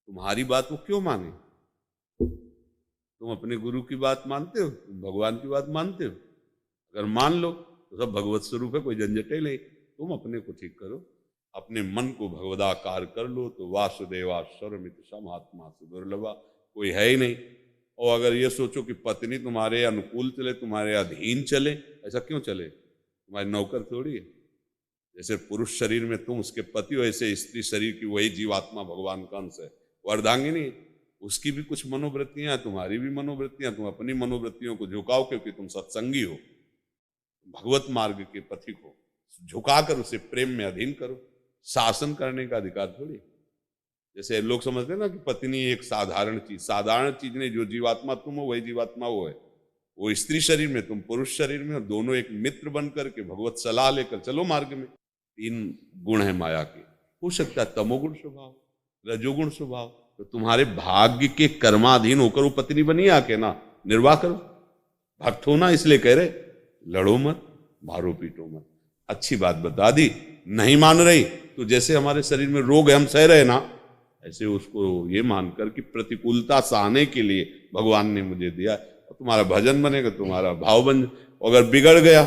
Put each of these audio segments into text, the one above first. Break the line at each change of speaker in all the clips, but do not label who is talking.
तुम्हारी बात वो क्यों माने? तुम अपने गुरु की बात मानते हो, तुम भगवान की बात मानते हो? अगर मान लो तो सब भगवत स्वरूप है, कोई झंझटे नहीं। तुम अपने को ठीक करो, अपने मन को भगवदाकार कर लो तो वासुदेवाश्वरमित समात्मा सुदुर्लभा, कोई है ही नहीं। और अगर ये सोचो कि पत्नी तुम्हारे अनुकूल चले, तुम्हारे अधीन चले, ऐसा क्यों चले? तुम्हारी नौकर थोड़ी है। जैसे पुरुष शरीर में तुम उसके पति हो, ऐसे स्त्री शरीर की वही जीवात्मा भगवान का अंश है, वो अर्धांगिनी, उसकी भी कुछ मनोवृत्तियां, तुम्हारी भी मनोवृत्तियां। तुम अपनी मनोवृत्तियों को झुकाओ क्योंकि तुम सत्संगी हो, भगवत मार्ग के पथिक हो, झुकाकर उसे प्रेम में अधीन करो। शासन करने का अधिकार थोड़ी। जैसे लोग समझते हैं ना कि पत्नी एक साधारण चीज नहीं, जो जीवात्मा तुम हो वही जीवात्मा वो है। वो स्त्री शरीर में, तुम पुरुष शरीर में, और दोनों एक मित्र बन करके भगवत सलाह लेकर चलो मार्ग में। 3 गुण है माया के। हो सकता है तमोगुण स्वभाव, रजोगुण स्वभाव, तो तुम्हारे भाग्य के कर्माधीन होकर वो पत्नी बनी आके ना निर्वाह करो। भक्त हो ना, इसलिए कह रहे लड़ो मत, मारो पीटो मत। अच्छी बात बता दी, नहीं मान रही तो जैसे हमारे शरीर में रोग है हम सह रहे ना, ऐसे उसको ये मानकर कि प्रतिकूलता सहने के लिए भगवान ने मुझे दिया। तुम्हारा भजन बनेगा, तुम्हारा भाव बन। अगर बिगड़ गया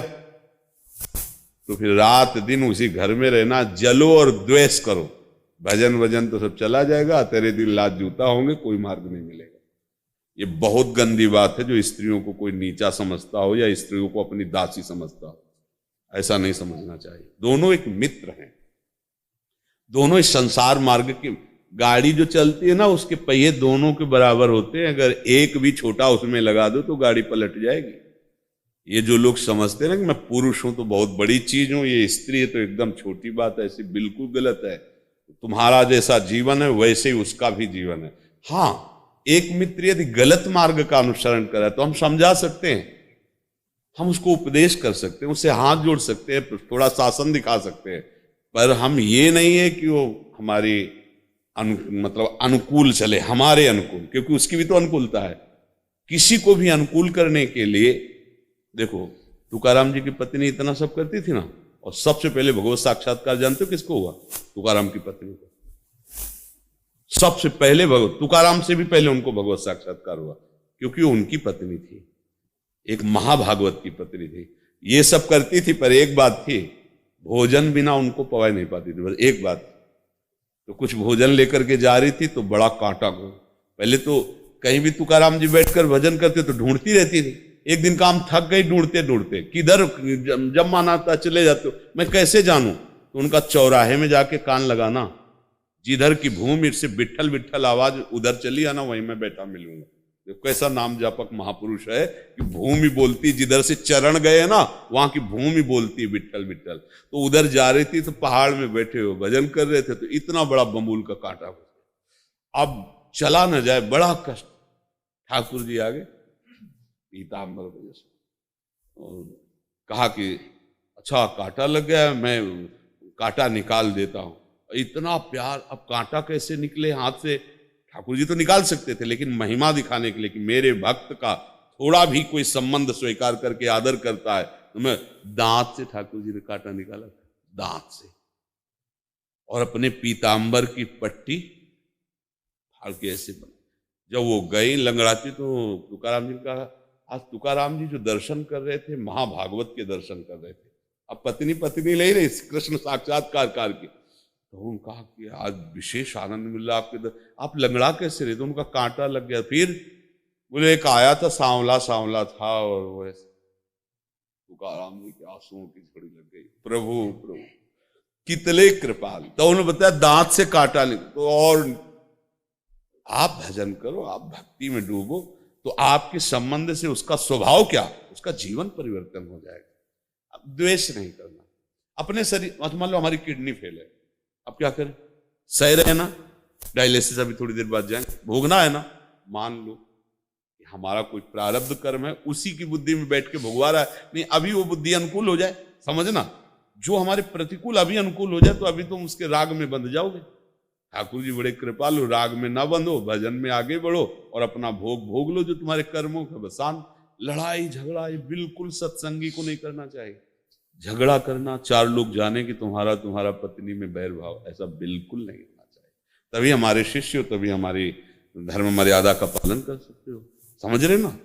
तो फिर रात दिन उसी घर में रहना, जलो और द्वेष करो। भजन वजन तो सब चला जाएगा, तेरे दिन लात जूता होंगे, कोई मार्ग नहीं मिलेगा। ये बहुत गंदी बात है जो स्त्रियों को कोई नीचा समझता हो या स्त्रियों को अपनी दासी समझता हो। ऐसा नहीं समझना चाहिए। दोनों एक मित्र हैं, दोनों इस संसार मार्ग की गाड़ी जो चलती है ना, उसके पहिए दोनों के बराबर होते हैं। अगर एक भी छोटा उसमें लगा दो तो गाड़ी पलट जाएगी। ये जो लोग समझते हैं ना कि मैं पुरुष हूं तो बहुत बड़ी चीज हूं, ये स्त्री है तो एकदम छोटी बात है, ऐसी बिल्कुल गलत है। तुम्हारा जैसा जीवन है वैसे ही उसका भी जीवन है। हाँ, एक मित्र यदि गलत मार्ग का अनुसरण करे तो हम समझा सकते हैं, हम उसको उपदेश कर सकते हैं, उससे हाथ जोड़ सकते हैं, थोड़ा शासन दिखा सकते हैं। पर हम ये नहीं है कि वो हमारी मतलब अनुकूल चले, हमारे अनुकूल, क्योंकि उसकी भी तो अनुकूलता है। किसी को भी अनुकूल करने के लिए, देखो तुकाराम जी की पत्नी इतना सब करती थी ना, और सबसे पहले भगवत साक्षात्कार जानते हो किसको हुआ? तुकाराम की पत्नी को। सबसे पहले भगवत, तुकाराम से भी पहले उनको भगवत साक्षात्कार हुआ, क्योंकि उनकी पत्नी थी, एक महाभागवत की पत्नी थी। ये सब करती थी, पर एक बात थी, भोजन बिना उनको पवा नहीं पाती थी, बस एक बात। तो कुछ भोजन लेकर के जा रही थी तो बड़ा कांटा को, पहले तो कहीं भी तुकाराम जी बैठकर भजन करते तो ढूंढती रहती थी। एक दिन काम थक गई ढूंढते ढूंढते, किधर जब मन आता चले जाते हो, मैं कैसे जानूं? तो उनका चौराहे में जाके कान लगाना, जिधर की भूमि से विट्ठल विट्ठल आवाज उधर चली आना, वहीं मैं बैठा मिलूंगा। कैसा नाम जापक महापुरुष है कि भूमि बोलती, जिधर से चरण गए ना वहां की भूमि बोलती विट्ठल विट्ठल। तो उधर जा रही थी तो पहाड़ में बैठे हो भजन कर रहे थे, तो इतना बड़ा बमूल का कांटा, अब चला न जाए, बड़ा कष्ट। ठाकुर जी आगे पीताम्बर वजह से और कहा कि अच्छा कांटा लग गया, मैं कांटा निकाल देता हूं। इतना प्यार, अब कांटा कैसे निकले हाथ से? ठाकुर जी तो निकाल सकते थे, लेकिन महिमा दिखाने के लिए कि मेरे भक्त का थोड़ा भी कोई संबंध स्वीकार करके आदर करता है, तो मैं दांत से, ठाकुर जी ने कांटा निकाला दांत से, और अपने पीताम्बर की पट्टी फाड़ के ऐसे बना। जब वो गई लंगड़ाती तो तुकाराम जी ने कहा, आज तुकाराम जी जो दर्शन कर रहे थे महाभागवत के दर्शन कर रहे थे, अब पत्नी पत्नी ले रही कृष्ण साक्षात्कार की। तो उन्होंने कहा कि आज विशेष आनंद मिल रहा आपके, आप लंगड़ा कैसे रहे? तो उनका कांटा लग गया। फिर बोले एक आया था सांवला सांवला था, और वो ऐसे तुकाराम जी के आंसुओं की झड़ी लग गई। प्रभु प्रभु कितने कृपाल। तो उन्होंने बताया दांत से कांटा नहीं। तो और आप भजन करो, आप भक्ति में डूबो, तो आपके संबंध से उसका स्वभाव क्या, उसका जीवन परिवर्तन हो जाएगा। अब द्वेष नहीं करना अपने शरीर। मान लो हमारी किडनी फेल है, अब क्या करें? सह रहे ना, डायलिसिस अभी थोड़ी देर बाद जाएंगे, भोगना है ना। मान लो कि हमारा कोई प्रारब्ध कर्म है, उसी की बुद्धि में बैठ के भोगवा रहा है, नहीं अभी वो बुद्धि अनुकूल हो जाए, समझना, जो हमारे प्रतिकूल अभी अनुकूल हो जाए तो अभी तुम उसके राग में बंध जाओगे। ठाकुर जी बड़े कृपालु, राग में ना बंधो, भजन में आगे बढ़ो और अपना भोग भोग लो जो तुम्हारे कर्मों का बसान। लड़ाई झगड़ा ये बिल्कुल सत्संगी को नहीं करना चाहिए। झगड़ा करना, 4 लोग जाने कि तुम्हारा पत्नी में बैर भाव, ऐसा बिल्कुल नहीं होना चाहिए। तभी हमारे शिष्य हो, तभी हमारी धर्म मर्यादा का पालन कर सकते हो। समझ रहे ना?